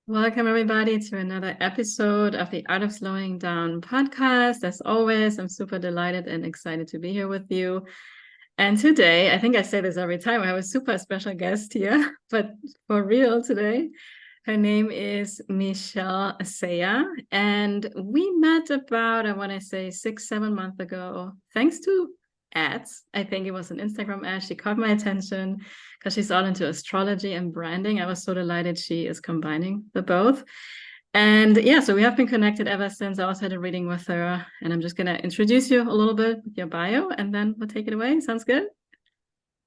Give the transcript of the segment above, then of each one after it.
Welcome, everybody, to another episode of the Art of Slowing Down podcast. As always, I'm super delighted and excited to be here with you. And today, I think I say this every time, I have a super special guest here, but for real today. Her name is Michelle Asaya, and we met about, I want to say, 6-7 months ago, thanks to ads. I think it was an Instagram ad. She caught my attention because she's all into astrology and branding. I was so delighted she is combining the both. And yeah, so we have been connected ever since. I also had a reading with her, and I'm just going to introduce you a little bit with your bio, and then we'll take it away. Sounds good?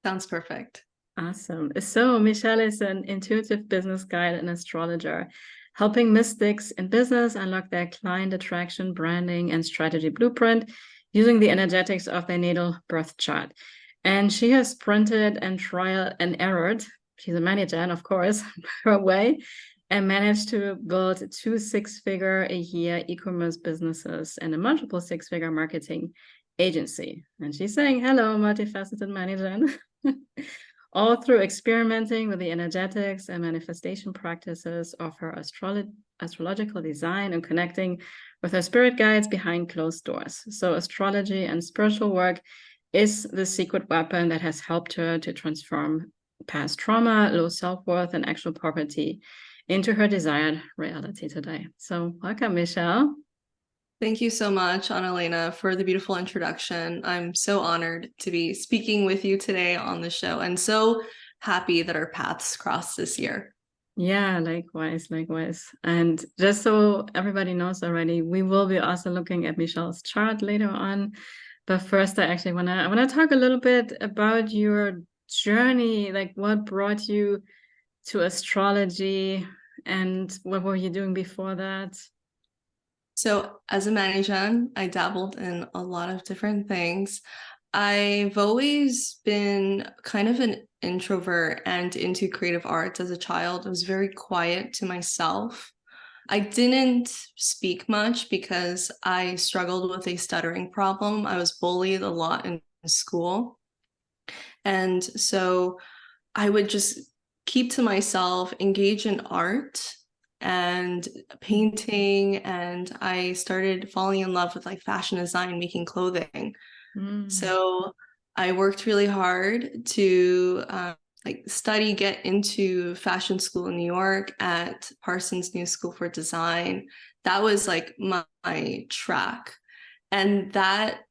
Sounds perfect. Awesome. So Michelle is an intuitive business guide and astrologer, helping mystics in business unlock their client attraction, branding, and strategy blueprint using the energetics of their natal birth chart. And she has sprinted and trial and errored. She's a ManiGen, of course, her way, and managed to build 2 6-figure a year e-commerce businesses and a multiple 6-figure marketing agency. And she's saying, hello, multifaceted ManiGen. All through experimenting with the energetics and manifestation practices of her astrological design and connecting with her spirit guides behind closed doors. So astrology and spiritual work is the secret weapon that has helped her to transform past trauma, low self-worth, and actual poverty into her desired reality today. So welcome, Michelle. Thank you so much, Analena, for the beautiful introduction. I'm so honored to be speaking with you today on the show and so happy that our paths crossed this year. Yeah, likewise. And just so everybody knows already, we will be also looking at Michelle's chart later on. But first, I actually wanna talk a little bit about your journey, like what brought you to astrology and what were you doing before that? So as a ManiGen, I dabbled in a lot of different things. I've always been kind of an introvert and into creative arts as a child. I was very quiet to myself. I didn't speak much because I struggled with a stuttering problem. I was bullied a lot in school. And so I would just keep to myself, engage in art and painting, and I started falling in love with like fashion design, making clothing. So I worked really hard to study, get into fashion school in New York at Parsons New School for Design. That was like my track, and that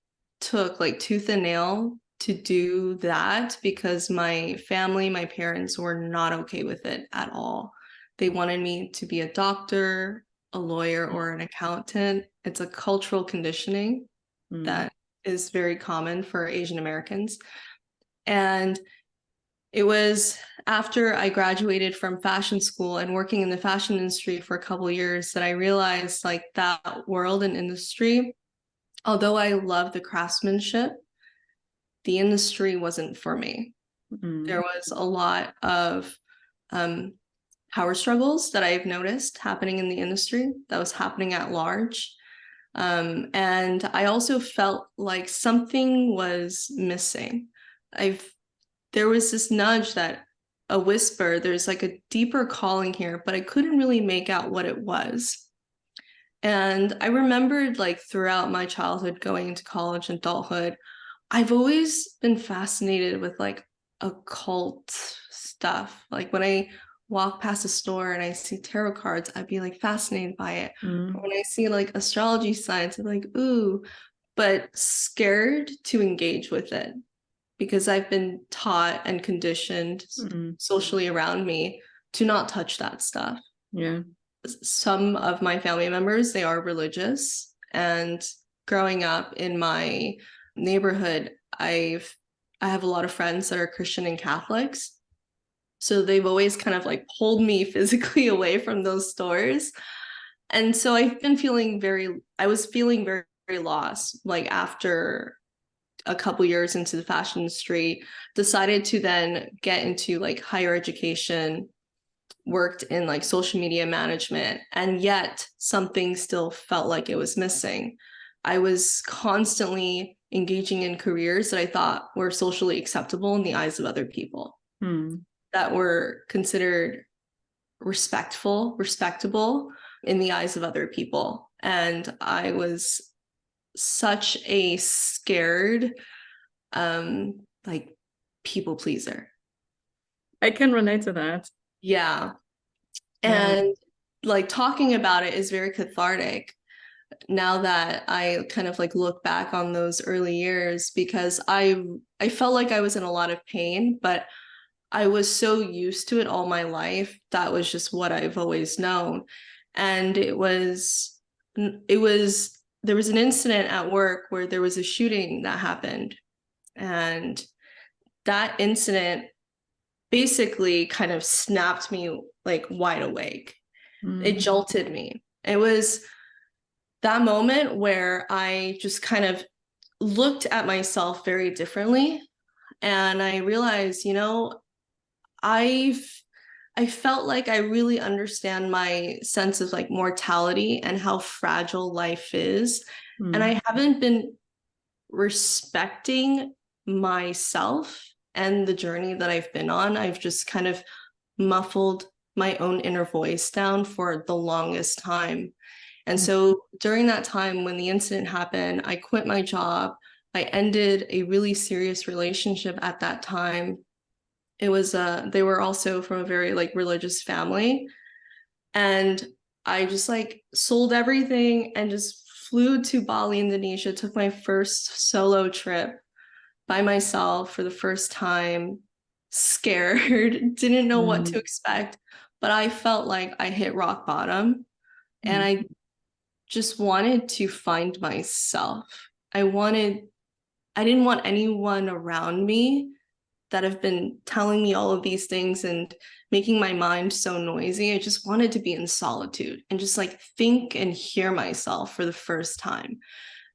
took like tooth and nail to do that because my family, my parents were not okay with it at all. They wanted me to be a doctor, a lawyer, or an accountant. It's a cultural conditioning that is very common for Asian Americans. And it was after I graduated from fashion school and working in the fashion industry for a couple of years that I realized like that world and industry, although I love the craftsmanship, the industry wasn't for me. There was a lot of power struggles that I've noticed happening in the industry that was happening at large. And I also felt like something was missing. There was this nudge, that a whisper, there's like a deeper calling here, but I couldn't really make out what it was. And I remembered like throughout my childhood, going into college and adulthood, I've always been fascinated with like occult stuff. Like when I walk past a store and I see tarot cards, I'd be like fascinated by it. When I see like astrology signs, I'm like, ooh, but scared to engage with it because I've been taught and conditioned socially around me to not touch that stuff. Yeah. Some of my family members, they are religious, and growing up in my neighborhood, I have a lot of friends that are Christian and Catholics. So they've always kind of like pulled me physically away from those stores. And so I was feeling very, very lost. Like after a couple years into the fashion industry, decided to then get into like higher education, worked in like social media management, and yet something still felt like it was missing. I was constantly engaging in careers that I thought were socially acceptable in the eyes of other people, that were considered respectable in the eyes of other people. And I was such a scared, like people pleaser. I can relate to that. Yeah. Yeah. And like talking about it is very cathartic now that I kind of like look back on those early years, because I felt like I was in a lot of pain, but I was so used to it all my life. That was just what I've always known. And there was an incident at work where there was a shooting that happened. And that incident basically kind of snapped me like wide awake. It jolted me. It was that moment where I just kind of looked at myself very differently. And I realized, I felt like I really understand my sense of like mortality and how fragile life is. And I haven't been respecting myself and the journey that I've been on. I've just kind of muffled my own inner voice down for the longest time. And so during that time when the incident happened, I quit my job. I ended a really serious relationship at that time. It was they were also from a very like religious family. And I just like sold everything and just flew to Bali, Indonesia, took my first solo trip by myself for the first time, scared, didn't know what to expect, but I felt like I hit rock bottom and I just wanted to find myself. I didn't want anyone around me that have been telling me all of these things and making my mind so noisy. I just wanted to be in solitude and just like think and hear myself for the first time.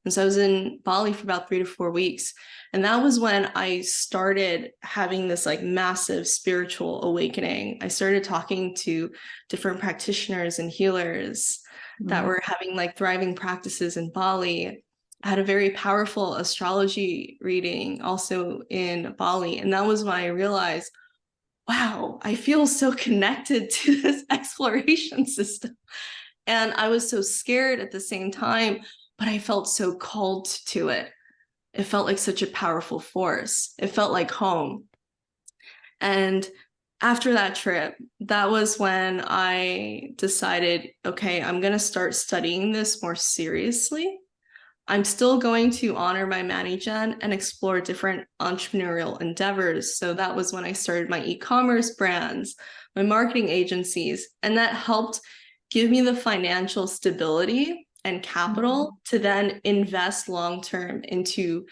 And so I was in Bali for about 3 to 4 weeks. And that was when I started having this like massive spiritual awakening. I started talking to different practitioners and healers that were having like thriving practices in Bali. I had a very powerful astrology reading also in Bali. And that was when I realized, wow, I feel so connected to this exploration system. And I was so scared at the same time, but I felt so called to it. It felt like such a powerful force. It felt like home. And after that trip, that was when I decided, okay, I'm going to start studying this more seriously. I'm still going to honor my ManiGen and explore different entrepreneurial endeavors. So that was when I started my e-commerce brands, my marketing agencies, and that helped give me the financial stability and capital to then invest long-term into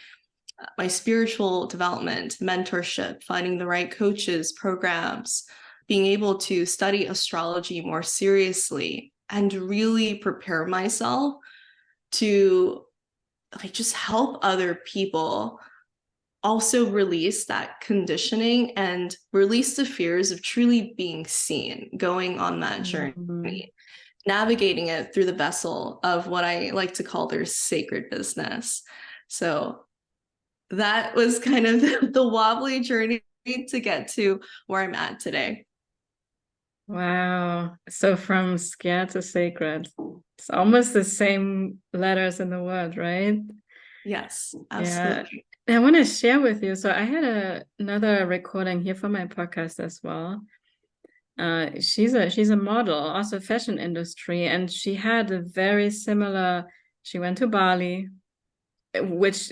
my spiritual development, mentorship, finding the right coaches, programs, being able to study astrology more seriously and really prepare myself to like just help other people also release that conditioning and release the fears of truly being seen, going on that journey, navigating it through the vessel of what I like to call their sacred business. So that was kind of the wobbly journey to get to where I'm at today. Wow. So from scared to sacred. It's almost the same letters in the word, right? Yes, Yeah. absolutely. I want to share with you. So I had another recording here for my podcast as well. She's a model, also fashion industry, and she had a very similar. She went to Bali, which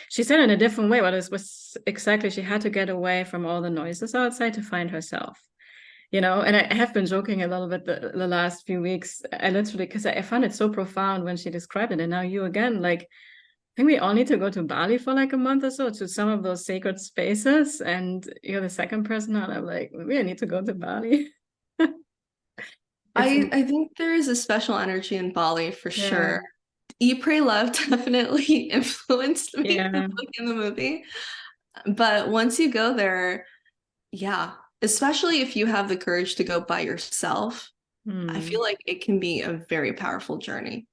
she said in a different way, but it was exactly she had to get away from all the noises outside to find herself. And I have been joking a little bit the last few weeks. I literally, because I found it so profound when she described it, and now you again, like, I think we all need to go to Bali for like a month or so to some of those sacred spaces. And you're the second person, and I'm like, maybe I need to go to Bali. I think there is a special energy in Bali for Yeah. sure. Eat, Pray, Love definitely influenced me, Yeah. the book and the movie. But once you go there, yeah, especially if you have the courage to go by yourself, I feel like it can be a very powerful journey.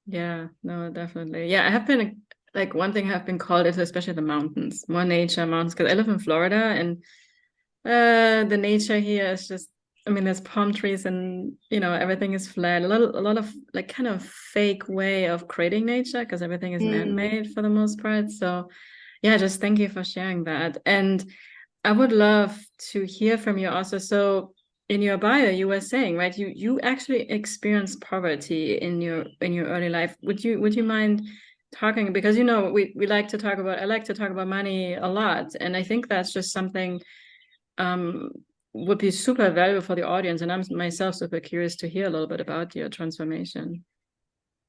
Yeah, no, definitely. Yeah, I have been like one thing I've been called is especially the mountains, more nature mountains, because I live in Florida and the nature here is just I mean, there's palm trees and, you know, everything is flat. A lot of like kind of fake way of creating nature because everything is man-made for the most part. So yeah, just thank you for sharing that. And I would love to hear from you also. So in your bio, you were saying, right, you actually experienced poverty in your early life. Would you mind talking, because you know we like to talk about, I like to talk about money a lot, and I think that's just something um would be super valuable for the audience, and I'm myself super curious to hear a little bit about your transformation.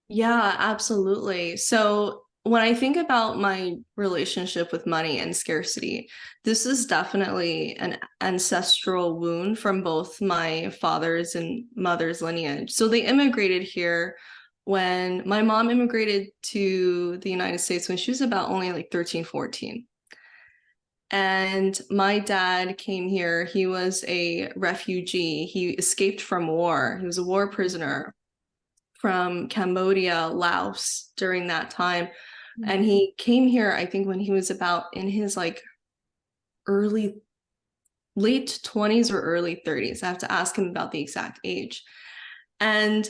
Yeah, absolutely. So when I think about my relationship with money and scarcity, this is definitely an ancestral wound from both my father's and mother's lineage. So they immigrated here when my mom immigrated to the United States when she was about only like 13, 14. And my dad came here. He was a refugee. He escaped from war. He was a war prisoner from Cambodia, Laos during that time. And he came here, I think, when he was about in his like late 20s or early 30s. I have to ask him about the exact age. And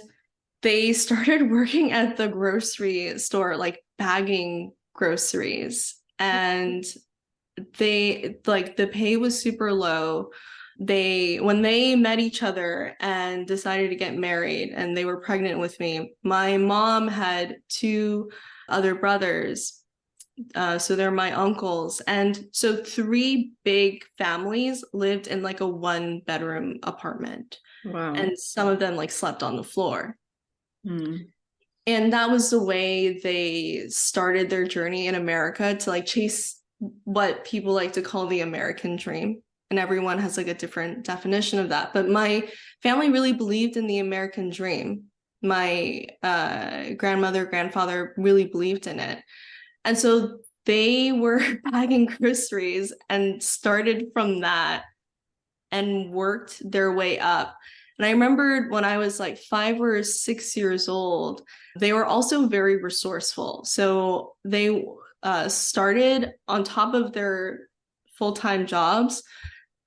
they started working at the grocery store, like bagging groceries. And they like the pay was super low. When they met each other and decided to get married and they were pregnant with me, my mom had two other brothers, so they're my uncles, and so three big families lived in like a 1-bedroom apartment. Wow. And some of them like slept on the floor. Mm. And that was the way they started their journey in America to like chase what people like to call the American dream. And everyone has like a different definition of that. But my family really believed in the American dream. My grandmother, grandfather really believed in it. And so they were bagging groceries and started from that and worked their way up. And I remembered when I was like 5 or 6 years old, they were also very resourceful. So they started on top of their full-time jobs.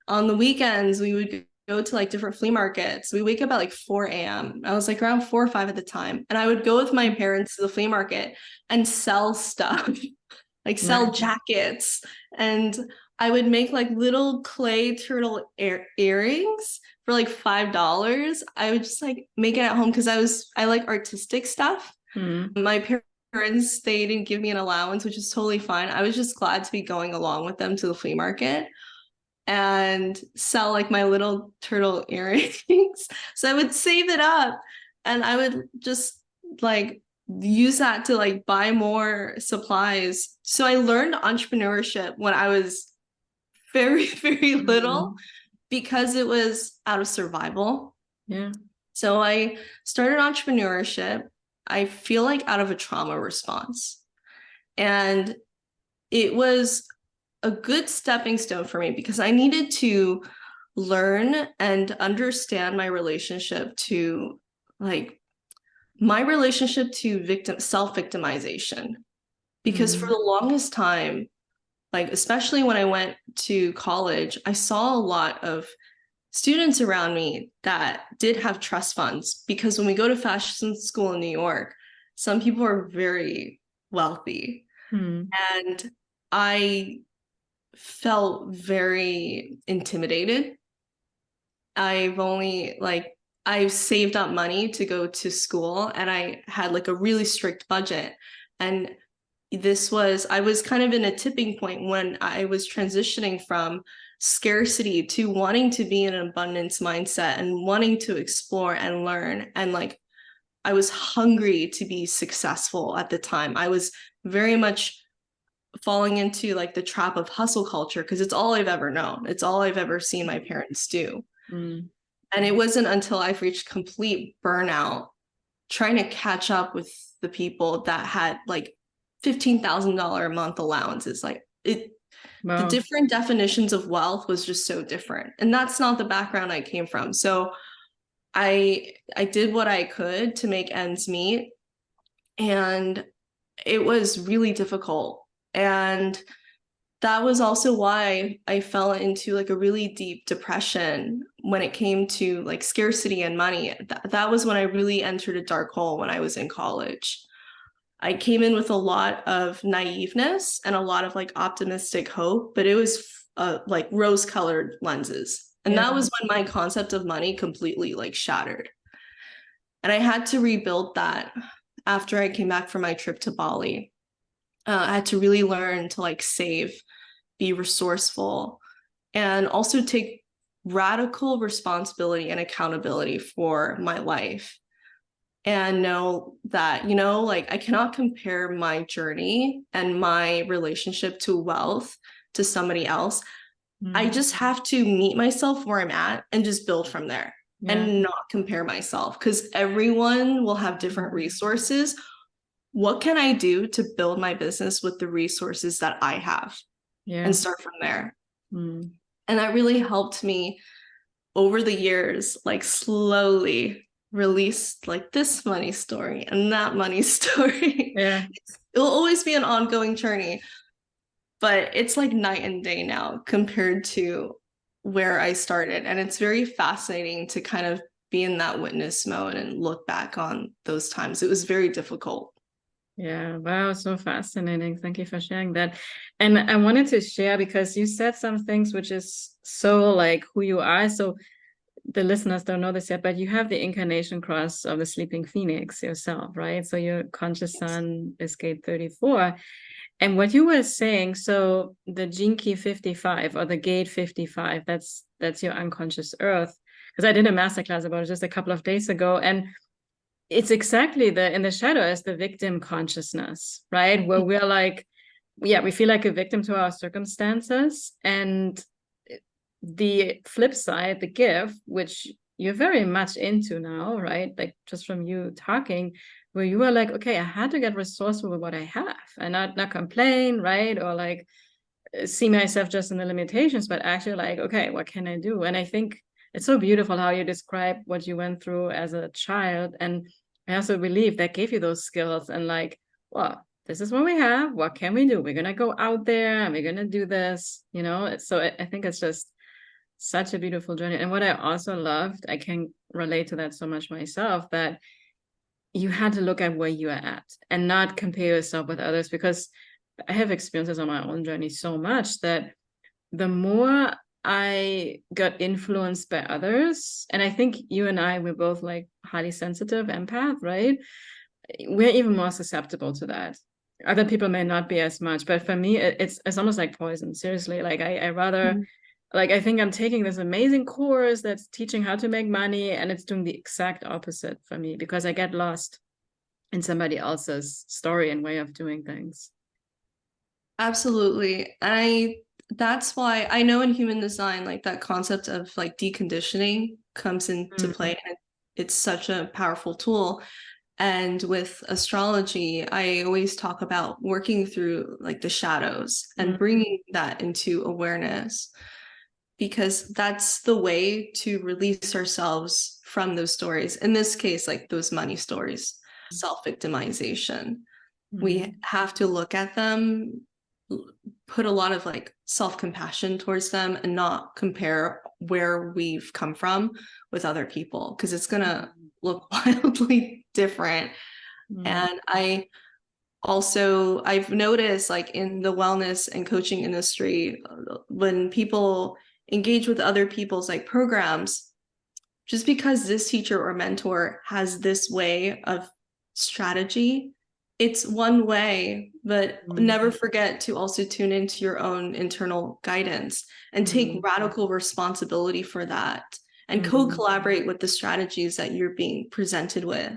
On the weekends, we would go to like different flea markets. We wake up at like 4 a.m. I was like around 4 or 5 at the time. And I would go with my parents to the flea market and sell stuff, like sell jackets. And I would make like little clay turtle earrings for like $5. I would just like make it at home because I like artistic stuff. My parents, they didn't give me an allowance, which is totally fine. I was just glad to be going along with them to the flea market and sell like my little turtle earrings. So I would save it up and I would just like use that to like buy more supplies. So I learned entrepreneurship when I was very, very little because it was out of survival. Yeah. So I started entrepreneurship, I feel like out of a trauma response. And it was a good stepping stone for me because I needed to learn and understand my relationship to self-victimization. Because for the longest time, like especially when I went to college, I saw a lot of students around me that did have trust funds, because when we go to fashion school in New York, some people are very wealthy. And I felt very intimidated. I've saved up money to go to school and I had like a really strict budget. And I was kind of in a tipping point when I was transitioning from scarcity to wanting to be in an abundance mindset and wanting to explore and learn. And like, I was hungry to be successful at the time. I was very much falling into like the trap of hustle culture because it's all I've ever known. It's all I've ever seen my parents do. And it wasn't until I've reached complete burnout trying to catch up with the people that had like $15,000 a month allowances. Like the different definitions of wealth was just so different. And that's not the background I came from. So I did what I could to make ends meet. And it was really difficult. And that was also why I fell into like a really deep depression when it came to like scarcity and money. That was when I really entered a dark hole when I was in college. I came in with a lot of naiveness and a lot of like optimistic hope, but it was like rose-colored lenses. And that was when my concept of money completely like shattered. And I had to rebuild that after I came back from my trip to Bali. I had to really learn to like save, be resourceful, and also take radical responsibility and accountability for my life. And know that, you know, like I cannot compare my journey and my relationship to wealth to somebody else. I just have to meet myself where I'm at and just build from there and not compare myself, because everyone will have different resources. What can I do to build my business with the resources that I have and start from there? And that really helped me over the years, like slowly release like this money story and that money story. It'll always be an ongoing journey, but it's like night and day now compared to where I started. And it's very fascinating to kind of be in that witness mode and look back on those times. It was very difficult. Yeah, wow, so fascinating. Thank you for sharing that. And I wanted to share because you said some things which is so like who you are. So the listeners don't know this yet, but you have the incarnation cross of the sleeping phoenix yourself, right? So your conscious sun is gate 34. And what you were saying, so the gene key 55 or the gate 55, that's your unconscious earth. Because I did a masterclass about it just a couple of days ago. And it's exactly in the shadow as the victim consciousness, right? Where we're like, we feel like a victim to our circumstances. And the flip side, the gift, which you're very much into now, right? Like just from you talking, where you were like, okay, I had to get resourceful with what I have and not complain, right? Or like see myself just in the limitations, but actually like, okay, what can I do? And I think it's so beautiful how you describe what you went through as a child. And I also believe that gave you those skills and like, well, this is what we have. What can we do? We're going to go out there and we're going to do this, you know? So I think it's just such a beautiful journey. And what I also loved, I can relate to that so much myself, that you had to look at where you are at and not compare yourself with others, because I have experiences on my own journey so much that the more I got influenced by others, and I think you and I, we're both like highly sensitive empath, right? We're even more susceptible to that. Other people may not be as much, but for me, it's almost like poison. Seriously, like I rather, like I think I'm taking this amazing course that's teaching how to make money, and it's doing the exact opposite for me because I get lost in somebody else's story and way of doing things. Absolutely. That's why I know in human design, like that concept of like deconditioning comes into play. And it's such a powerful tool. And with astrology, I always talk about working through like the shadows and bringing that into awareness, because that's the way to release ourselves from those stories. In this case, like those money stories, self-victimization. We have to look at them, put a lot of like self-compassion towards them, and not compare where we've come from with other people, because it's gonna look wildly different. And I've noticed like in the wellness and coaching industry, when people engage with other people's like programs, just because this teacher or mentor has this way of strategy, it's one way, but never forget to also tune into your own internal guidance and take radical responsibility for that, and co-collaborate with the strategies that you're being presented with.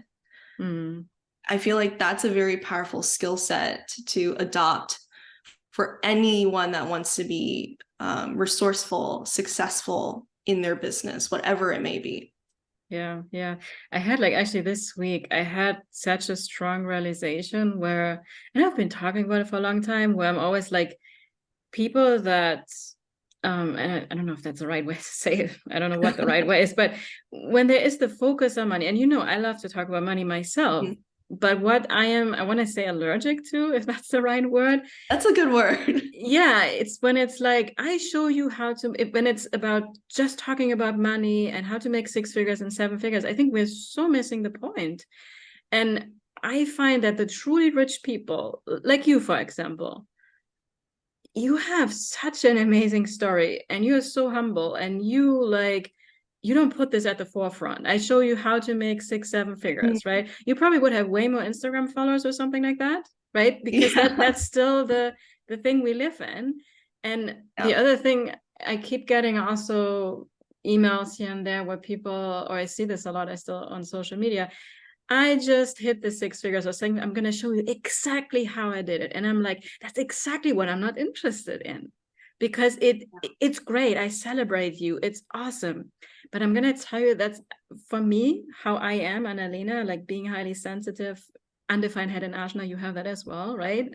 I feel like that's a very powerful skill set to adopt for anyone that wants to be resourceful, successful in their business, whatever it may be. Yeah. I had like actually this week, I had such a strong realization where, and I've been talking about it for a long time, where I'm always like, people that, and I don't know if that's the right way to say it. I don't know what the right way is, but when there is the focus on money, and you know, I love to talk about money myself, But what I want to say allergic to, if that's the right word. That's a good word. Yeah, it's when it's like, I show you how to, when it's about just talking about money and how to make 6 figures and 7 figures, I think we're so missing the point. And I find that the truly rich people, like you, for example, you have such an amazing story and you're so humble and you don't put this at the forefront. I show you how to make 6, 7 figures, right? You probably would have way more Instagram followers or something like that, right? Because Yeah. that's still the thing we live in. And the other thing, I keep getting also emails here and there where people, or I see this a lot, I still on social media, I just hit the 6 figures or saying, I'm going to show you exactly how I did it. And I'm like, that's exactly what I'm not interested in, because it's great. I celebrate you. It's awesome. But I'm going to tell you, that's for me, how I am, Analena, like being highly sensitive, undefined head and ajna, you have that as well, right?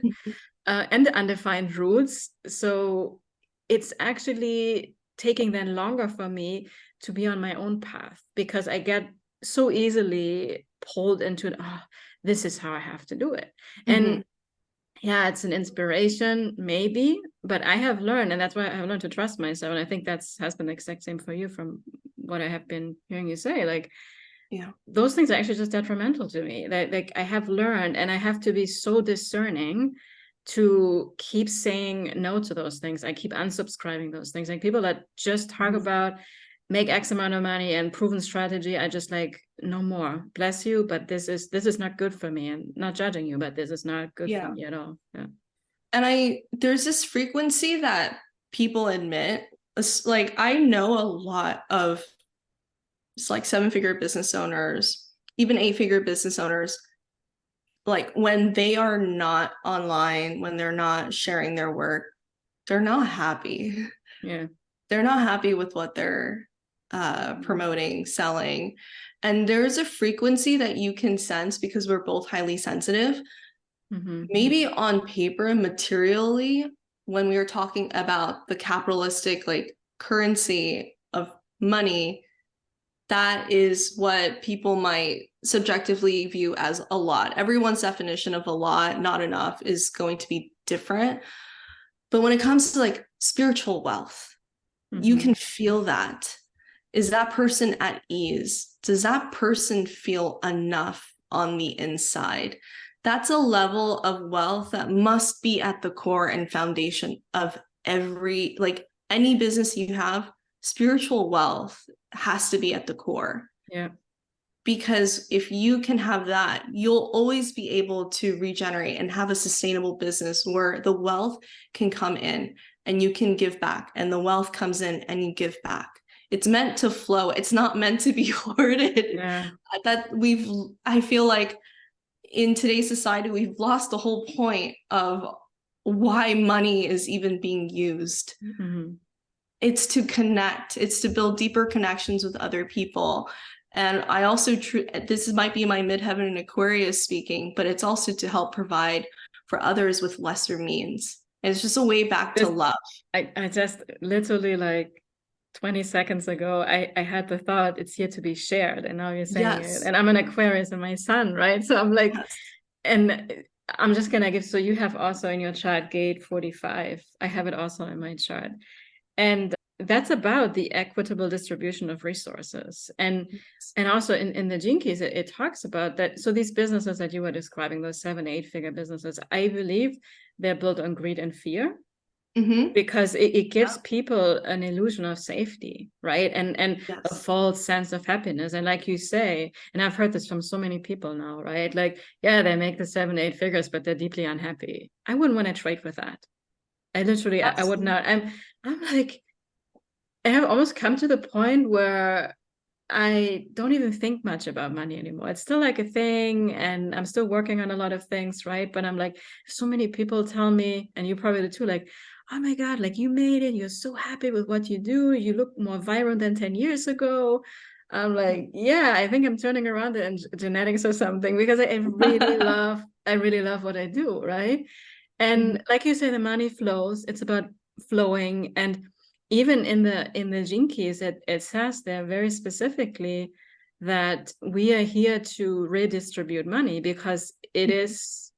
And the undefined roots. So it's actually taking then longer for me to be on my own path, because I get so easily pulled into, oh, this is how I have to do it. And yeah, it's an inspiration, maybe, but I have learned, and that's why I have learned to trust myself. And I think has been the exact same for you from what I have been hearing you say. Like, Yeah. those things are actually just detrimental to me. Like I have learned, and I have to be so discerning to keep saying no to those things. I keep unsubscribing those things. Like people that just talk about make X amount of money and proven strategy, I just like, no more. Bless you, but this is not good for me. And not judging you, but this is not good for me at all. Yeah. And there's this frequency that people admit. Like I know a lot of like 7-figure business owners, even 8-figure business owners, like when they are not online, when they're not sharing their work, they're not happy. Yeah. They're not happy with what they're promoting, selling. And there's a frequency that you can sense, because we're both highly sensitive. Maybe on paper, materially, when we were talking about the capitalistic like currency of money, that is what people might subjectively view as a lot. Everyone's definition of a lot, not enough, is going to be different. But when it comes to like spiritual wealth, you can feel that. Is that person at ease? Does that person feel enough on the inside? That's a level of wealth that must be at the core and foundation of any business you have. Spiritual wealth has to be at the core. Yeah. Because if you can have that, you'll always be able to regenerate and have a sustainable business where the wealth can come in and you can give back, and the wealth comes in and you give back. It's meant to flow. It's not meant to be hoarded. Yeah. I feel like in today's society, we've lost the whole point of why money is even being used. It's to connect. It's to build deeper connections with other people. And I also, this might be my midheaven and Aquarius speaking, but it's also to help provide for others with lesser means. And it's just a way back to love. I just literally like 20 seconds ago, I had the thought, it's here to be shared. And now you're saying it. And I'm an Aquarius and my sun, right? So I'm like, and I'm just going to give, so you have also in your chart gate 45. I have it also in my chart. And that's about the equitable distribution of resources. And also in the Gene Keys, it talks about that. So these businesses that you were describing, those 7, 8-figure businesses, I believe they're built on greed and fear. Because it gives people an illusion of safety, right? And a false sense of happiness. And like you say, and I've heard this from so many people now, right? Like, yeah, they make the 7, 8 figures, but they're deeply unhappy. I wouldn't want to trade with that. I literally, I would not. I'm like, I have almost come to the point where I don't even think much about money anymore. It's still like a thing, and I'm still working on a lot of things, right? But I'm like, so many people tell me, and you probably do too, like, oh my God, like you made it. You're so happy with what you do. You look more vibrant than 10 years ago. I'm like, yeah, I think I'm turning around in genetics or something, because I really love what I do, right? And like you say, the money flows. It's about flowing. And even in the Gene Keys, it says there very specifically that we are here to redistribute money because it is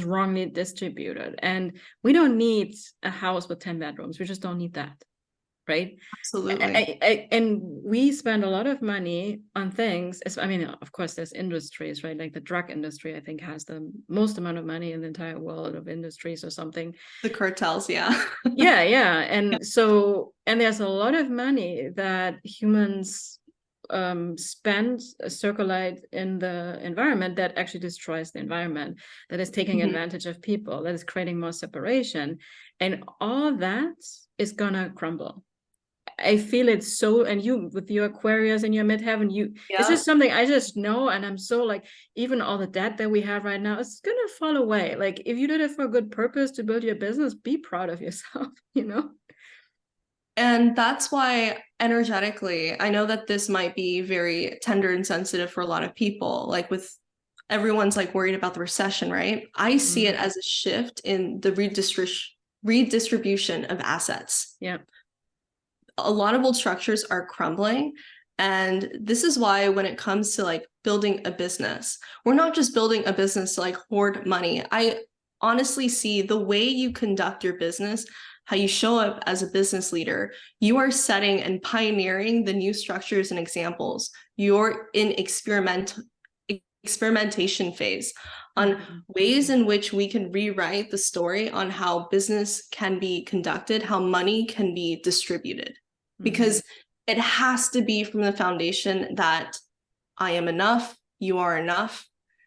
wrongly distributed. And we don't need a house with 10 bedrooms. We just don't need that. Right. Absolutely. And we spend a lot of money on things. I mean, of course, there's industries, right? Like the drug industry, I think, has the most amount of money in the entire world of industries or something. The cartels, yeah. Yeah. And so, and there's a lot of money that humans spend, circulate in the environment that actually destroys the environment, that is taking advantage of people, that is creating more separation. And all that is gonna crumble. I feel it so, and you with your Aquarius and your midheaven, it's just something I just know. And I'm so like, even all the debt that we have right now, it's gonna fall away. Like if you did it for a good purpose to build your business, be proud of yourself, you know? And that's why energetically, I know that this might be very tender and sensitive for a lot of people, like with everyone's like worried about the recession, right? I see it as a shift in the redistribution of assets. Yeah. A lot of old structures are crumbling. And this is why when it comes to like building a business, we're not just building a business to like hoard money. I honestly see the way you conduct your business, how you show up as a business leader, you are setting and pioneering the new structures and examples. You're in experimentation phase on ways in which we can rewrite the story on how business can be conducted, how money can be distributed. Because it has to be from the foundation that I am enough, you are enough.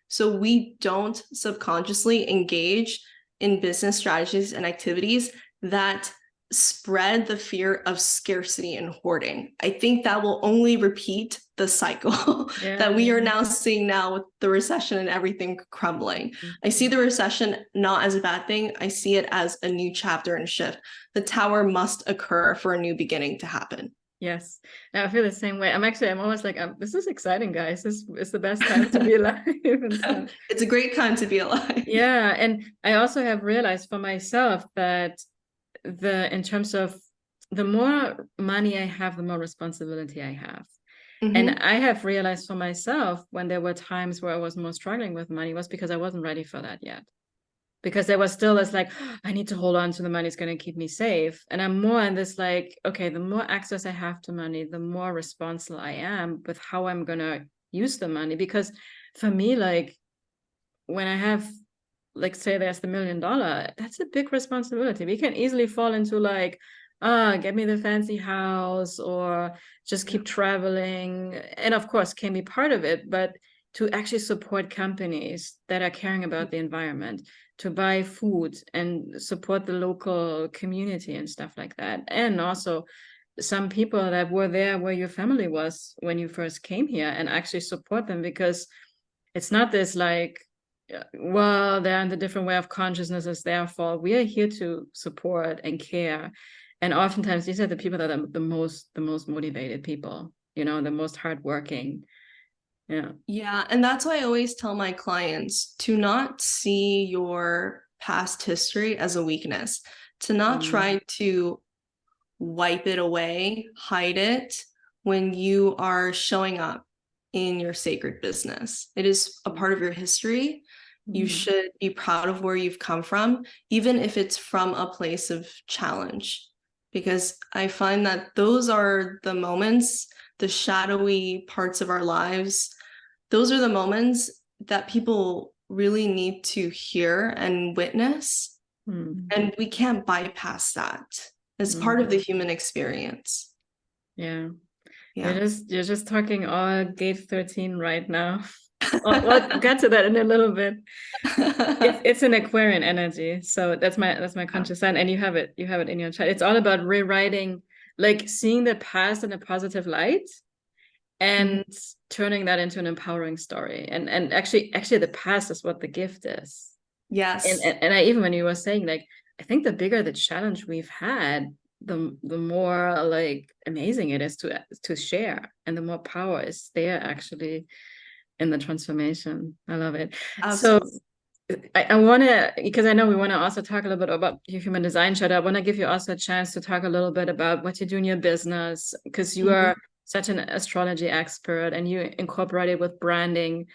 So we don't subconsciously engage in business strategies and activities that spread the fear of scarcity and hoarding. I think that will only repeat the cycle that we are now seeing now with the recession and everything crumbling. I see the recession not as a bad thing. I see it as a new chapter and shift. The tower must occur for a new beginning to happen. Yes, I feel the same way. I'm always like, this is exciting, guys. This is the best time to be alive. And stuff. It's a great time to be alive. Yeah, and I also have realized for myself that in terms of the more money I have, the more responsibility I have. And I have realized for myself when there were times where I was more struggling with money was because I wasn't ready for that yet. Because there was still this like, I need to hold on to the money, it's going to keep me safe. And I'm more in this like, okay, the more access I have to money, the more responsible I am with how I'm going to use the money. Because for me, like when I have, like say there's the $1 million, that's a big responsibility. We can easily fall into like, get me the fancy house or just keep traveling. And of course can be part of it, but to actually support companies that are caring about the environment, to buy food and support the local community and stuff like that. And also some people that were there where your family was when you first came here and actually support them, because it's not this like, well, they're in a different way of consciousness, it's their fault. We are here to support and care. And oftentimes these are the people that are the most motivated people, you know, the most hardworking. Yeah. And that's why I always tell my clients to not see your past history as a weakness, to not try to wipe it away, hide it when you are showing up in your sacred business. It is a part of your history. You should be proud of where you've come from, even if it's from a place of challenge, because I find that those are the moments, the shadowy parts of our lives. Those are the moments that people really need to hear and witness. And we can't bypass that as part of the human experience. Yeah. You're just talking all gate 13 right now. We'll get to that in a little bit. It's an Aquarian energy. So that's my conscious sign. And you have it in your chart. It's all about rewriting, like seeing the past in a positive light and turning that into an empowering story. And actually the past is what the gift is. Yes. And I, even when you were saying, like, I think the bigger the challenge we've had, the more like amazing it is to share, and the more power is there actually in the transformation. I love it. Absolutely. So I want to, because I know we want to also talk a little bit about your human design chart. I want to give you also a chance to talk a little bit about what you do in your business, because you are such an astrology expert, and you incorporate it with branding.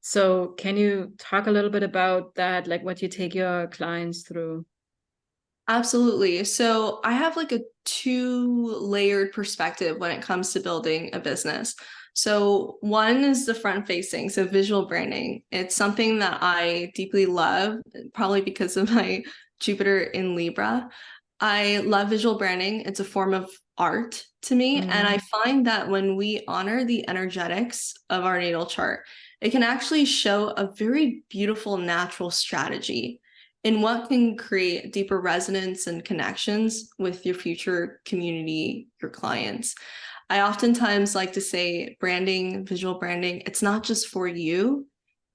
So can you talk a little bit about that, like what you take your clients through? Absolutely. So I have like a two-layered perspective when it comes to building a business. So one is the front facing, so visual branding. It's something that I deeply love, probably because of my Jupiter in Libra. I love visual branding. It's a form of art to me. And I find that when we honor the energetics of our natal chart, it can actually show a very beautiful natural strategy in what can create deeper resonance and connections with your future community, your clients. I oftentimes like to say branding, visual branding, it's not just for you.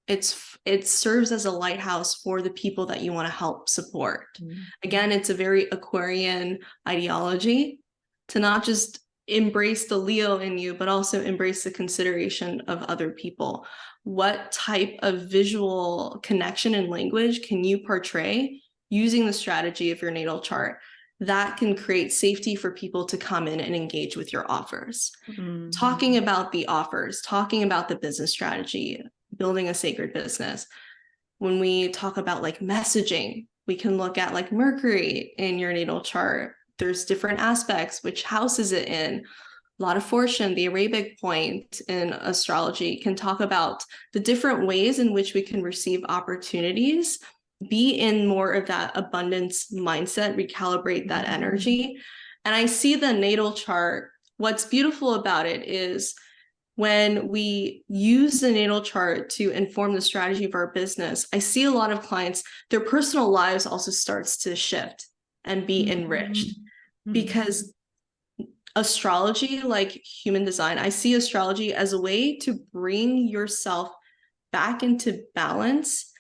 It serves as a lighthouse for the people that you want to help support. Again, it's a very Aquarian ideology to not just embrace the Leo in you, but also embrace the consideration of other people. What type of visual connection and language can you portray using the strategy of your natal chart that can create safety for people to come in and engage with your offers? Talking about the offers, talking about the business strategy, building a sacred business. When we talk about like messaging, we can look at like Mercury in your natal chart. There's different aspects. Which house is it in? A lot of fortune, the Arabic point in astrology, can talk about the different ways in which we can receive opportunities, be in more of that abundance mindset, recalibrate that energy. And I see the natal chart. What's beautiful about it is when we use the natal chart to inform the strategy of our business, I see a lot of clients, their personal lives also starts to shift and be enriched because astrology, like human design, I see astrology as a way to bring yourself back into balance.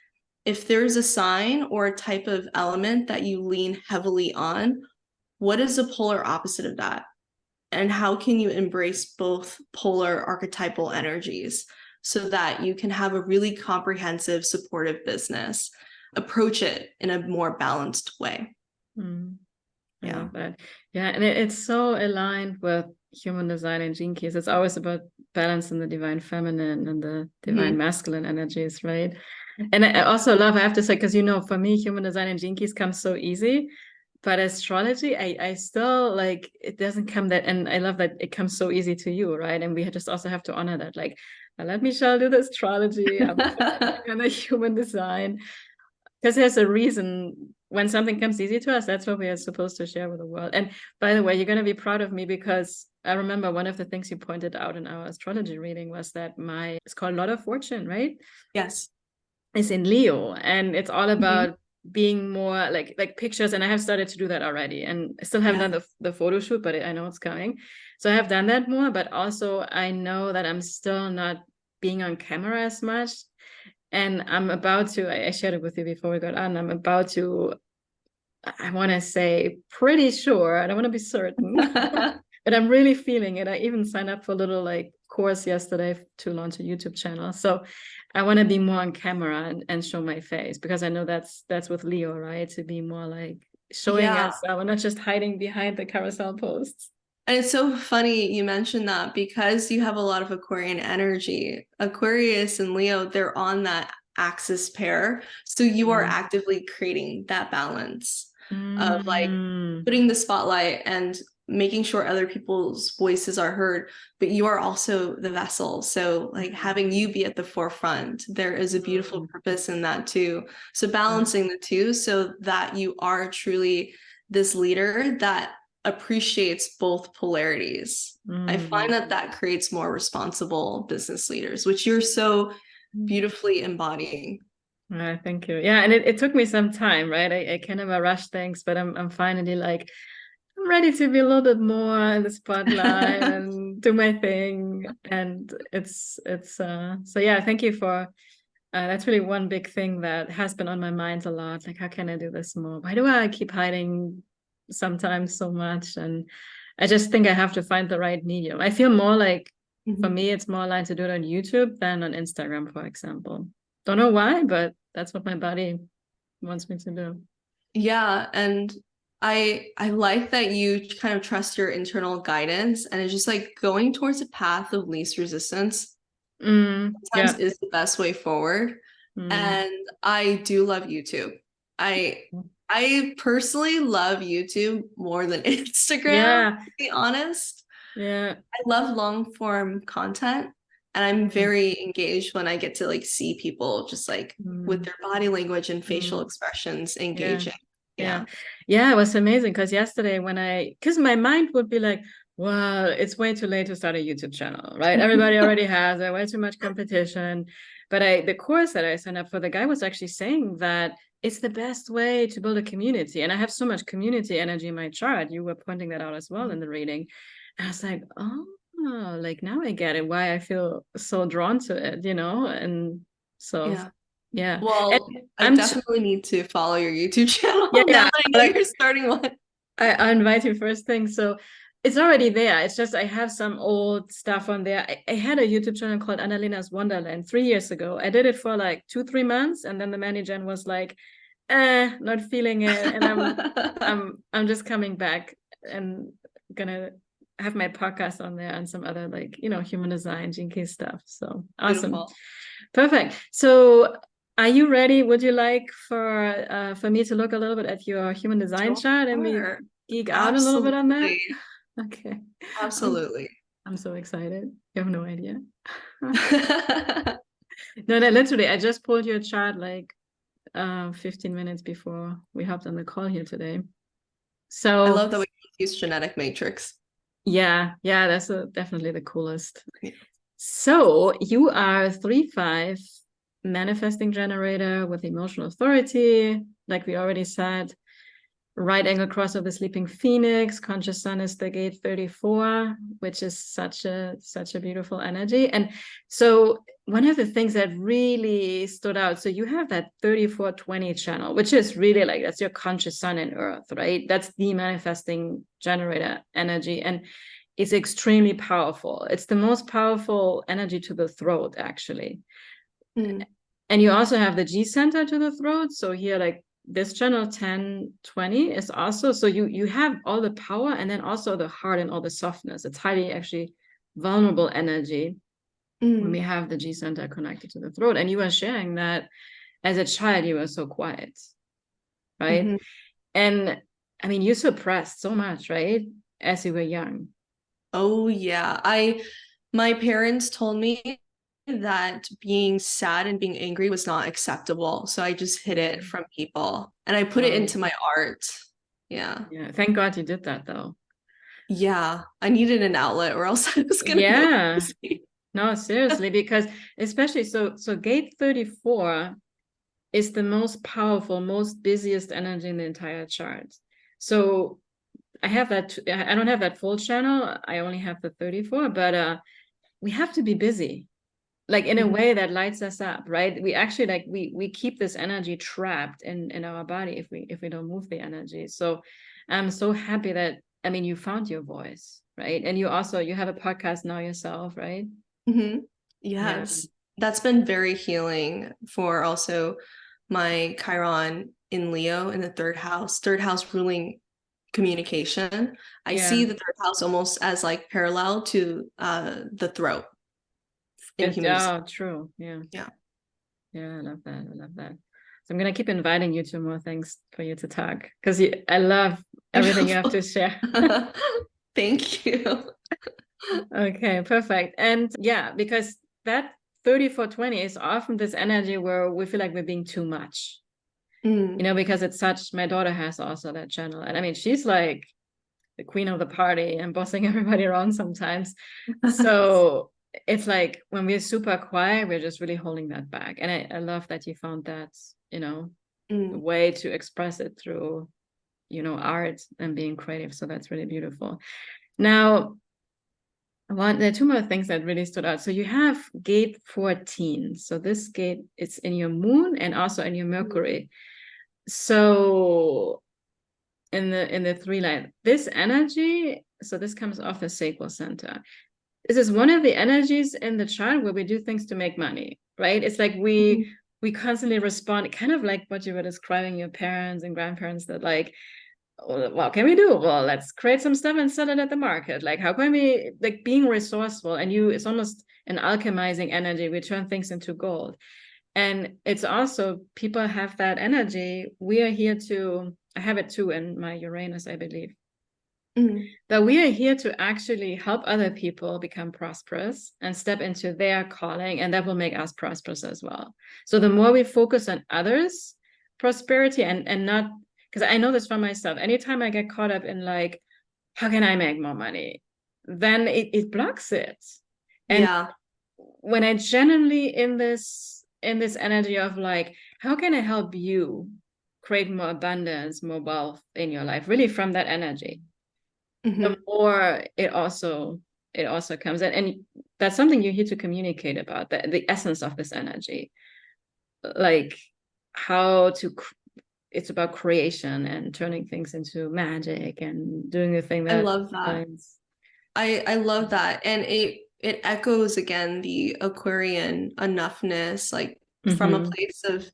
If there's a sign or a type of element that you lean heavily on, what is the polar opposite of that? And how can you embrace both polar archetypal energies so that you can have a really comprehensive, supportive business? Approach it in a more balanced way. I love that. Yeah, and it's so aligned with human design and gene keys. It's always about balancing the divine feminine and the divine masculine energies, right? And I also love, I have to say, because for me, human design and gene keys come so easy. But astrology, I still like, it doesn't come that, and I love that it comes so easy to you, right? And we just also have to honor that. Like, I let Michelle do the astrology, I'm on the human design. Because there's a reason when something comes easy to us, that's what we are supposed to share with the world. And by the way, you're going to be proud of me because I remember one of the things you pointed out in our astrology reading was that it's called Lot of Fortune, right? Yes. It's in Leo, and it's all about being more like pictures, and I have started to do that already, and I still haven't done the photo shoot, but I know it's coming. So I have done that more, but also I know that I'm still not being on camera as much. And I'm about to, I shared it with you before we got on, I'm about to, I want to say pretty sure, I don't want to be certain, but I'm really feeling it. I even signed up for a little like course yesterday to launch a YouTube channel. So I want to be more on camera and show my face, because I know that's with Leo, right? To be more like showing us, we're not just hiding behind the carousel posts. And it's so funny you mentioned that because you have a lot of Aquarian energy. Aquarius and Leo, they're on that axis pair. So you are actively creating that balance of like putting the spotlight and making sure other people's voices are heard, but you are also the vessel. So like having you be at the forefront, there is a beautiful purpose in that too. So balancing the two so that you are truly this leader that appreciates both polarities. I find that creates more responsible business leaders, which you're so beautifully embodying. Thank you. Yeah, and it took me some time, right? I kind of rush things, but I'm finally like, I'm ready to be a little bit more in the spotlight and do my thing. And it's so yeah, thank you for that's really one big thing that has been on my mind a lot. Like, how can I do this more? Why do I keep hiding sometimes so much? And I just think I have to find the right medium. I feel more like for me, it's more aligned to do it on YouTube than on Instagram, for example. Don't know why, but that's what my body wants me to do. Yeah. And I like that you kind of trust your internal guidance, and it's just like going towards a path of least resistance sometimes Yeah. is the best way forward. Mm. And I do love YouTube. I personally love YouTube more than Instagram, Yeah. to be honest. Yeah. I love long form content, and I'm Mm. very engaged when I get to like see people just like with Mm. their body language and facial Mm. expressions Yeah. engaging. Yeah. Yeah. Yeah, it was amazing because yesterday because my mind would be like, well, it's way too late to start a YouTube channel, right? Everybody already has it, way too much competition. But the course that I signed up for, the guy was actually saying that it's the best way to build a community. And I have so much community energy in my chart. You were pointing that out as well in the reading. And I was like, oh, like now I get it, why I feel so drawn to it, And so, Yeah. yeah. And Well, I I'm definitely need to follow your YouTube channel yeah, now yeah. that I know Like you're starting one. I invite you first thing. So it's already there. It's just I have some old stuff on there. I had a YouTube channel called Analena's Wonderland 3 years ago. I did it for like 2-3 months, and then the ManiGen was like, not feeling it. And I'm just coming back and gonna have my podcast on there and some other like, human design, Gene Key stuff. So awesome. Beautiful. Perfect. So are you ready? Would you like for me to look a little bit at your human design chart and we Sure. geek out a little bit on that? Absolutely. Okay. I'm Absolutely. I'm so excited. You have no idea. No, literally, I just pulled your chart like 15 minutes before we hopped on the call here today. I So love that we use genetic matrix. yeah, that's definitely the coolest. Yeah. So you are 3/5 manifesting generator with emotional authority, like we already said. Right angle cross of the sleeping phoenix. Conscious sun is the gate 34, which is such a beautiful energy. And so one of the things that really stood out, so you have that 3420 channel, which is really like that's your conscious sun and earth, right? That's the manifesting generator energy. And it's extremely powerful. It's the most powerful energy to the throat, actually. Mm. And you also have the G center to the throat. So here, like this channel 1020 is also, so you have all the power and then also the heart and all the softness. It's highly actually vulnerable energy when we have the G center connected to the throat. And you were sharing that as a child, you were so quiet, right? Mhm. And I mean, you suppressed so much, right? As you were young. Oh yeah. My parents told me that being sad and being angry was not acceptable. So I just hid it from people and I put it Wow. into my art. Yeah. Yeah. Thank God you did that though. Yeah. I needed an outlet or else I was gonna go Yeah. crazy. No, seriously, because especially so gate 34 is the most powerful, most busiest energy in the entire chart. So I have that, I don't have that full channel. I only have the 34, but we have to be busy, like in a Mhm. way that lights us up, right? We actually like we keep this energy trapped in our body if we don't move the energy. So I'm so happy that I mean you found your voice, right? And you have a podcast now yourself, right? Mhm. Yeah. Yes. That's been very healing for also my Chiron in Leo in the third house ruling communication. I Yeah. see the third house almost as like parallel to the throat in human design. Oh, true. Yeah. Yeah. Yeah, I love that. I love that. So I'm gonna keep inviting you to more things for you to talk because I love everything you have to Beautiful. share. Thank you. Okay, perfect. And yeah, because that 3420 is often this energy where we feel like we're being too much, Mm. because it's such, my daughter has also that channel. And I mean, she's like the queen of the party and bossing everybody around sometimes. So it's like when we're super quiet, we're just really holding that back. And I love that you found that, Mm. way to express it through, art and being creative. So that's really beautiful. Now, there are two more things that really stood out. So you have gate 14. So this gate, it's in your moon and also in your Mercury. So in the three line, this energy, so this comes off the sacral center. This is one of the energies in the chart where we do things to make money, right? It's like we constantly respond, kind of like what you were describing your parents and grandparents, that like, what can we do? Well, let's create some stuff and sell it at the market. Like, how can we, like, being resourceful, and it's almost an alchemizing energy. We turn things into gold. And it's also, people have that energy. We are here to, I have it too in my Uranus, I believe. But we are here to actually help other people become prosperous and step into their calling, and that will make us prosperous as well. So the more we focus on others' prosperity and not, because I know this for myself, anytime I get caught up in like, how can I make more money? Then it blocks it. And when I genuinely in this energy of like, how can I help you create more abundance, more wealth in your life, really from that energy, the more it also comes in. And that's something you're here to communicate about, the essence of this energy, like how to it's about creation and turning things into magic and doing the thing that I love that. I love that. And it echoes again the Aquarian enoughness, like from a place of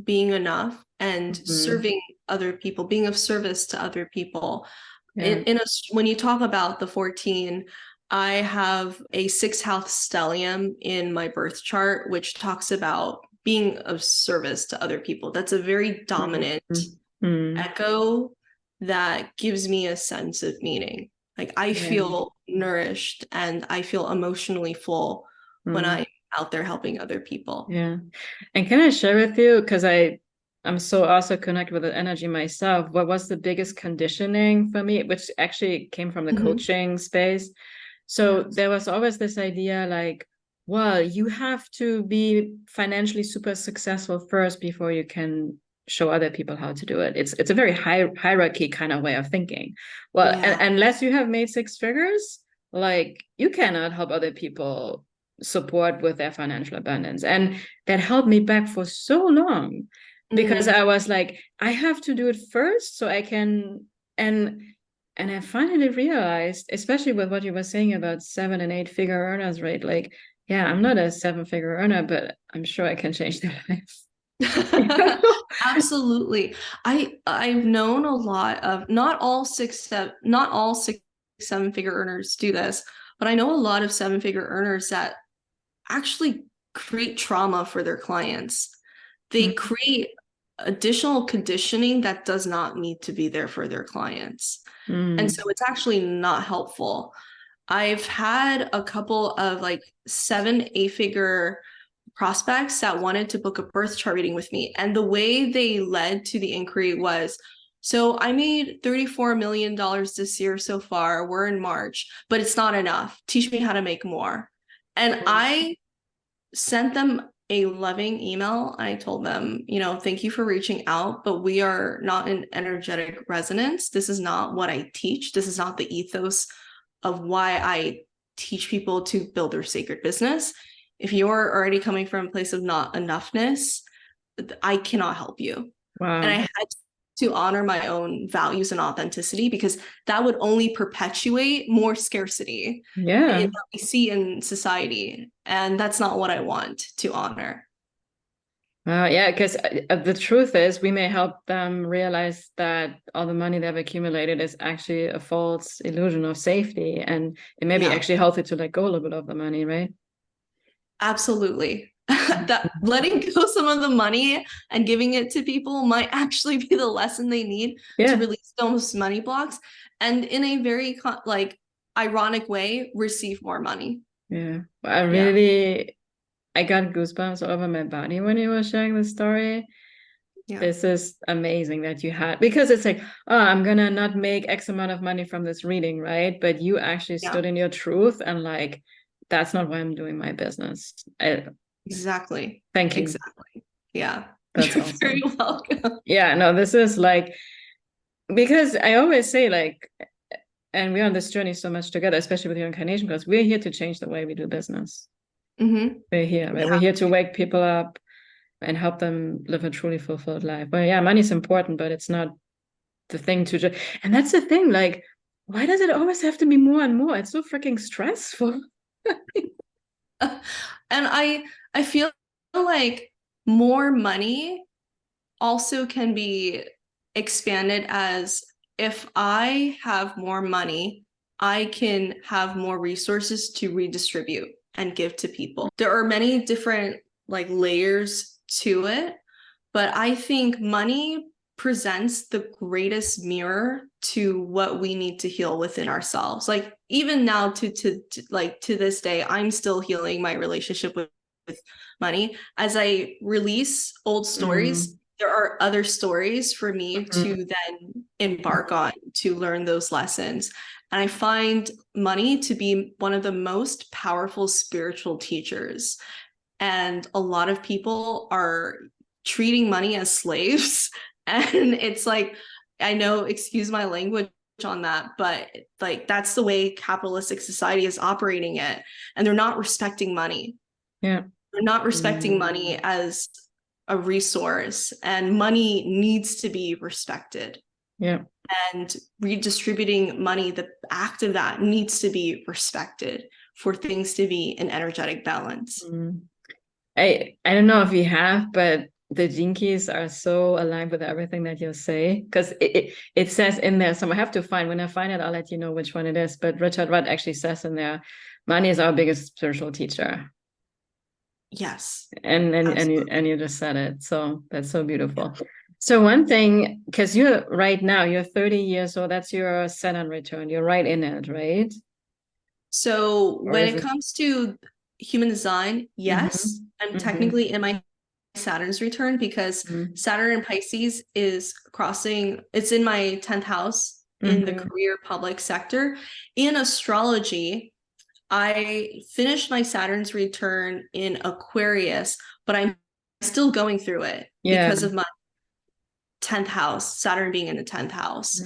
being enough and serving other people, being of service to other people. When you talk about the 14, I have a 6th house stellium in my birth chart, which talks about being of service to other people. That's a very dominant echo that gives me a sense of meaning. Like I feel nourished and I feel emotionally full when I'm out there helping other people. Yeah. And can I share with you, because I'm so also connected with the energy myself, what was the biggest conditioning for me, which actually came from the coaching space. So there was always this idea like, well, you have to be financially super successful first before you can show other people how to do it. It's a very hierarchy kind of way of thinking. Well, unless you have made 6 figures, like you cannot help other people support with their financial abundance. And that held me back for so long, because I was like, I have to do it first so I can. And I finally realized, especially with what you were saying about 7 and 8 figure earners, right? Like, yeah, I'm not a 7-figure earner, but I'm sure I can change their life. Absolutely. I've known a lot of, not all 7-figure earners do this, but I know a lot of 7-figure earners that actually create trauma for their clients. They create additional conditioning that does not need to be there for their clients. And so it's actually not helpful. I've had a couple of like 7-8-figure prospects that wanted to book a birth chart reading with me. And the way they led to the inquiry was, so I made $34 million this year so far. We're in March, but it's not enough. Teach me how to make more. And I sent them a loving email. I told them, thank you for reaching out, but we are not in energetic resonance. This is not what I teach. This is not the ethos of why I teach people to build their sacred business. If you're already coming from a place of not enoughness, I cannot help you. Wow. And I had to honor my own values and authenticity, because that would only perpetuate more scarcity that we see in society. And that's not what I want to honor. Yeah, because the truth is, we may help them realize that all the money they've accumulated is actually a false illusion of safety. And it may be actually healthy to let go a little bit of the money, right? Absolutely. That letting go some of the money and giving it to people might actually be the lesson they need to release those money blocks, and in a very ironic way, receive more money. I got goosebumps all over my body when you were sharing the story. This is amazing that you had, because it's like, oh, I'm gonna not make X amount of money from this reading, right? But you actually stood in your truth and like, that's not why I'm doing my business. Exactly. Thank you. Exactly. Yeah. That's You're awesome. very welcome. Yeah, no, this is like, because I always say like, and we're on this journey so much together, especially with your incarnation, because we're here to change the way we do business. We're here, right? We're here to wake people up and help them live a truly fulfilled life. Well, yeah, money's important, but it's not the thing to just, and that's the thing, like, why does it always have to be more and more? It's so freaking stressful. And I feel like more money also can be expanded as if I have more money, I can have more resources to redistribute and give to people. There are many different like layers to it, but I think money presents the greatest mirror to what we need to heal within ourselves. Like even now to like to this day, I'm still healing my relationship with money. As I release old stories, there are other stories for me to then embark on to learn those lessons. And I find money to be one of the most powerful spiritual teachers. And a lot of people are treating money as slaves. And it's like, I know, excuse my language on that, but like that's the way capitalistic society is operating it. And they're not respecting money. Yeah. They're not respecting money as a resource, and money needs to be respected. Yeah. And redistributing money, the act of that needs to be respected for things to be in energetic balance. I don't know if you have, but the Jinkies are so aligned with everything that you say, because it says in there, so I have to find, when I find it, I'll let you know which one it is. But Richard Rudd actually says in there, money is our biggest spiritual teacher. Yes. And you just said it. So that's so beautiful. So one thing, because you're right now, you're 30 years old, that's your Saturn return. You're right in it, right? So when it comes to human design, yes, I'm technically in my Saturn's return, because Saturn in Pisces is crossing, it's in my 10th house in the career public sector. In astrology, I finished my Saturn's return in Aquarius, but I'm still going through it because of my 10th house, Saturn being in the 10th house.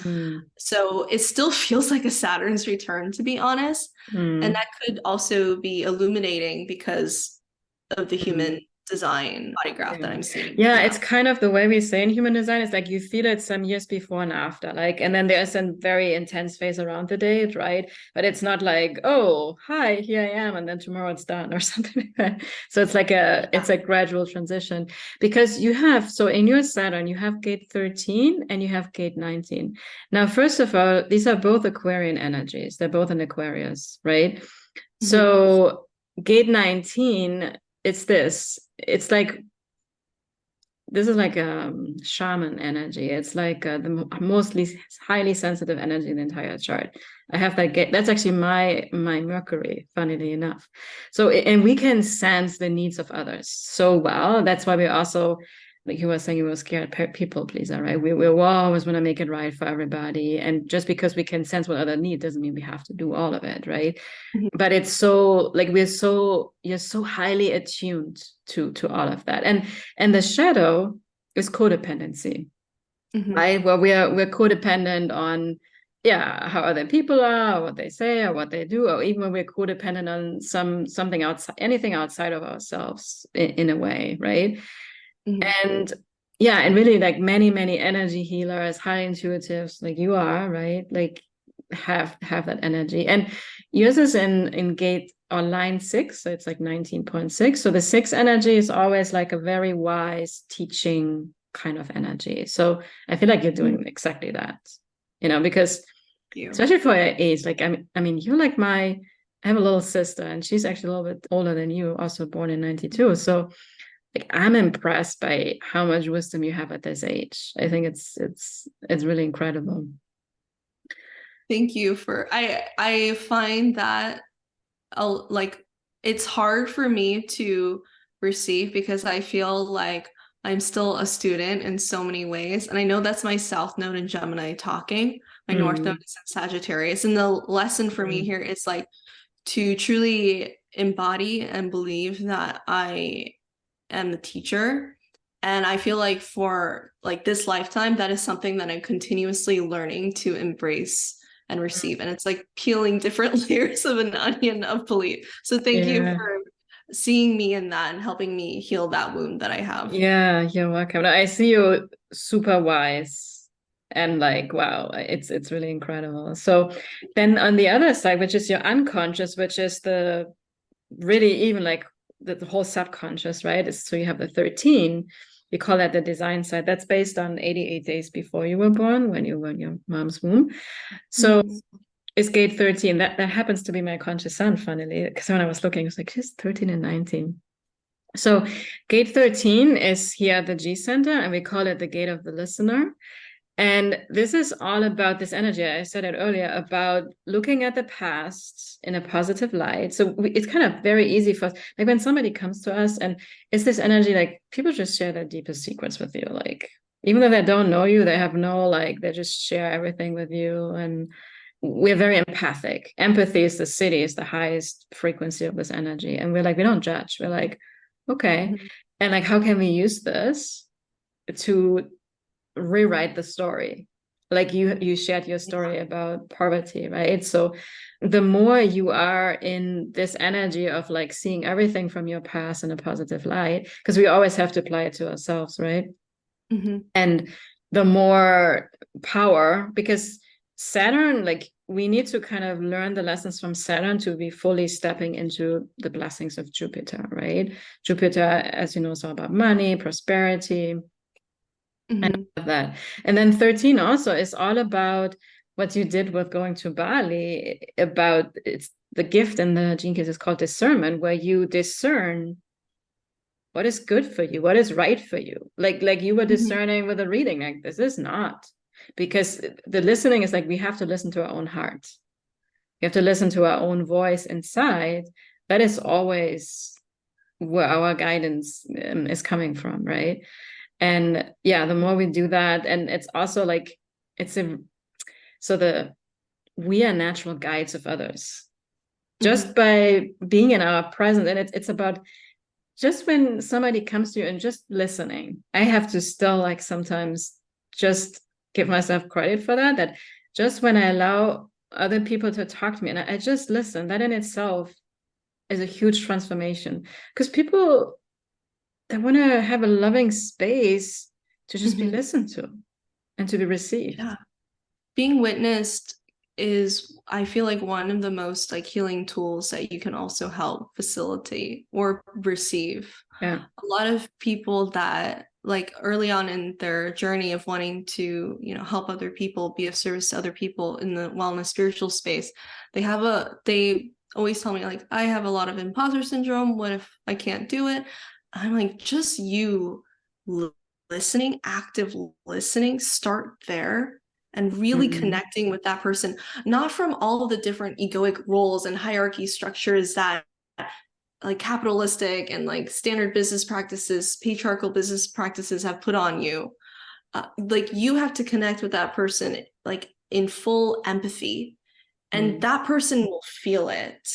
So it still feels like a Saturn's return, to be honest. And that could also be illuminating because of the human design body graph that I'm seeing. Yeah, it's kind of the way we say in human design. It's like you feel it some years before and after, like, and then there's a very intense phase around the date, right? But it's not like, oh, hi, here I am, and then tomorrow it's done or something like that. So it's like it's a gradual transition, because you have, so in your Saturn, you have gate 13 and you have gate 19. Now, first of all, these are both Aquarian energies. They're both in Aquarius, right? So gate 19, it's like, this is like a shaman energy. It's like the mostly highly sensitive energy in the entire chart. I have that that's actually my Mercury, funnily enough. So, and we can sense the needs of others so well. That's why we also, like you were saying, you were scared people pleaser, right? We always want to make it right for everybody. And just because we can sense what others need doesn't mean we have to do all of it, right? But it's so, like, you're so highly attuned to all of that. And the shadow is codependency, right? Where we're codependent on, how other people are, or what they say, or what they do, or even when we're codependent on something outside, anything outside of ourselves in a way, right? And and really, like, many energy healers, high intuitives like you are, right? Like have that energy. And yours is in gate or line 6, so it's like 19.6. So the 6 energy is always like a very wise teaching kind of energy. So I feel like you're doing exactly that, because especially for your age, like, I mean, you're like I have a little sister, and she's actually a little bit older than you, also born in 92. So like, I'm impressed by how much wisdom you have at this age. I think it's really incredible. Thank you for, I find that like it's hard for me to receive, because I feel like I'm still a student in so many ways. And I know that's my South Node in Gemini talking. My North Node is in Sagittarius. And the lesson for me here is like to truly embody and believe that I am the teacher. And I feel like for like this lifetime, that is something that I'm continuously learning to embrace and receive. And it's like peeling different layers of an onion of belief. So thank you for seeing me in that and helping me heal that wound that I have. Yeah, you're welcome. I see you super wise, and like, wow, it's really incredible. So then on the other side, which is your unconscious, which is the really even like the whole subconscious, right? So you have the 13. we call that the design side. That's based on 88 days before you were born, when you were in your mom's womb. So it's gate 13. That happens to be my conscious sun, funnily, because when I was looking, it was like, she's 13 and 19. So gate 13 is here at the G center, and we call it the gate of the listener. And this is all about this energy. I said it earlier about looking at the past in a positive light. So it's kind of very easy for us. Like when somebody comes to us and it's this energy, like people just share their deepest secrets with you. Like even though they don't know you, they have no, like they just share everything with you. And we're very empathic. Empathy is the highest frequency of this energy. And we're like, we don't judge. We're like, okay. And like, how can we use this to rewrite the story? Like you shared your story about poverty, right? So the more you are in this energy of like seeing everything from your past in a positive light, because we always have to apply it to ourselves, right? And the more power, because Saturn, like we need to kind of learn the lessons from Saturn to be fully stepping into the blessings of Jupiter, right? Jupiter, as you know, is all about money, prosperity, and that. And then 13 also is all about what you did with going to Bali, about it's the gift in the gene keys is called discernment, where you discern what is good for you, what is right for you. Like you were discerning with a reading, like this is not, because the listening is like we have to listen to our own heart. We have to listen to our own voice inside. That is always where our guidance is coming from, right? And yeah, the more we do that, and it's also like we are natural guides of others just by being in our presence. And it's about just when somebody comes to you and just listening. I have to still like sometimes just give myself credit for that just when I allow other people to talk to me and I just listen, that in itself is a huge transformation, because people, they want to have a loving space to just be listened to and to be received. Yeah. Being witnessed is, I feel like, one of the most like healing tools that you can also help facilitate or receive. Yeah. A lot of people that like early on in their journey of wanting to, you know, help other people, be of service to other people in the wellness spiritual space, they always tell me like, I have a lot of imposter syndrome. What if I can't do it? I'm like, just you listening, active listening, start there and really connecting with that person, not from all of the different egoic roles and hierarchy structures that like capitalistic and like standard business practices, patriarchal business practices have put on you. Like you have to connect with that person like in full empathy, and that person will feel it.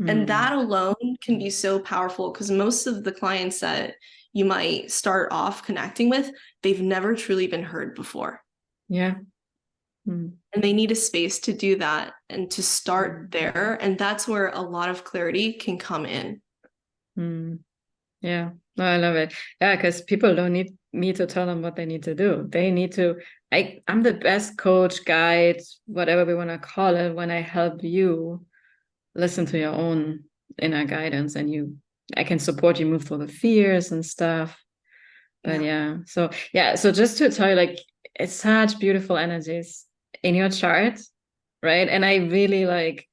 And that alone can be so powerful, because most of the clients that you might start off connecting with, they've never truly been heard before. Yeah. And they need a space to do that and to start there. And that's where a lot of clarity can come in. Yeah, no, I love it. Yeah, because people don't need me to tell them what they need to do. They need to, I'm the best coach, guide, whatever we want to call it, when I help you listen to your own inner guidance, and I can support you move through the fears and stuff. But so just to tell you, like, it's such beautiful energies in your chart, right? And I really like,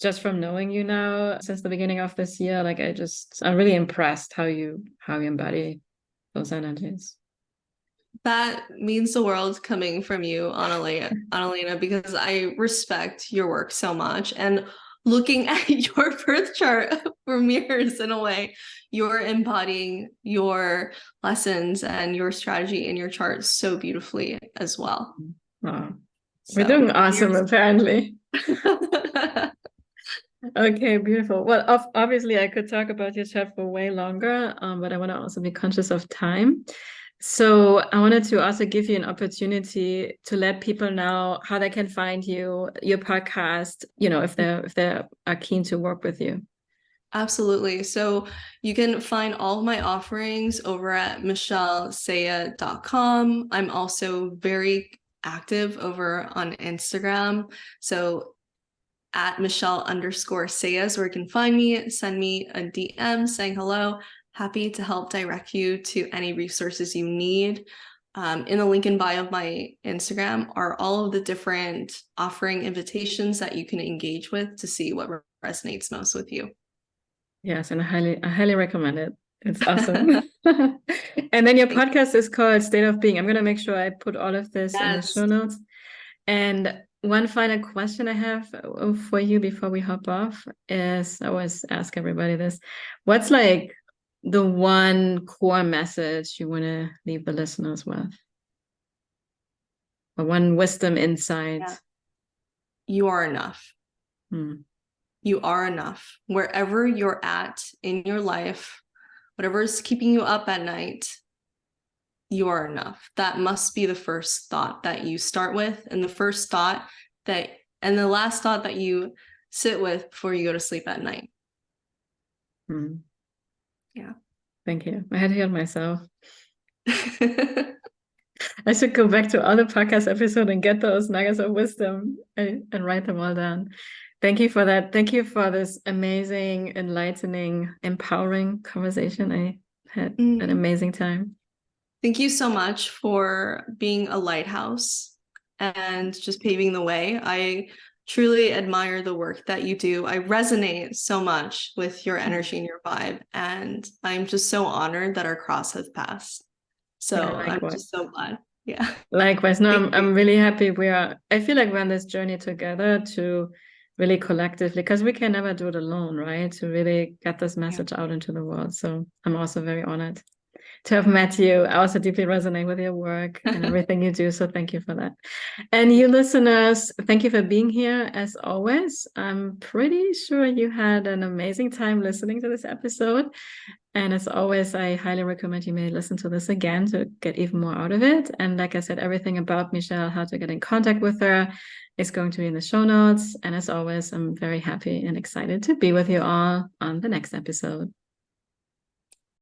just from knowing you now since the beginning of this year, like I'm really impressed how you embody those energies. That means the world coming from you, Analena, because I respect your work so much. And looking at your birth chart for mirrors, in a way, you're embodying your lessons and your strategy in your chart so beautifully as well. Oh, we're doing awesome, apparently. Okay, beautiful. Well, obviously I could talk about your chart for way longer, but I want to also be conscious of time. So I wanted to also give you an opportunity to let people know how they can find you, your podcast, you know, if they are keen to work with you. Absolutely. So you can find all of my offerings over at michellesaya.com. I'm also very active over on Instagram. So at Michelle_Sayas, where you can find me, send me a DM saying hello. happy to help direct you to any resources you need. In the link in bio of my Instagram are all of the different offering invitations that you can engage with to see what resonates most with you. Yes, and I highly recommend it. It's awesome. And then your podcast is called State of Being. I'm going to make sure I put all of this in the show notes. And one final question I have for you before we hop off is, I always ask everybody this, what's like the one core message you want to leave the listeners with? Or one wisdom insight? Yeah. You are enough. You are enough. Wherever you're at in your life, whatever is keeping you up at night, you are enough. That must be the first thought that you start with, and the first thought and the last thought that you sit with before you go to sleep at night. Yeah. Thank you. I had to hear it myself. I should go back to other podcast episodes and get those nuggets of wisdom and write them all down. Thank you for that. Thank you for this amazing, enlightening, empowering conversation. I had an amazing time. Thank you so much for being a lighthouse and just paving the way. I truly admire the work that you do. I resonate so much with your energy and your vibe, and I'm just so honored that our cross has passed. So I'm just so glad. Yeah. Likewise. No, I'm really happy I feel like we're on this journey together to really collectively, because we can never do it alone, right? To really get this message out into the world. So I'm also very honored to have met you. I also deeply resonate with your work and everything you do. So thank you for that. And you listeners, thank you for being here as always. I'm pretty sure you had an amazing time listening to this episode. And as always, I highly recommend you may listen to this again to get even more out of it. And like I said, everything about Michelle, how to get in contact with her, is going to be in the show notes. And as always, I'm very happy and excited to be with you all on the next episode.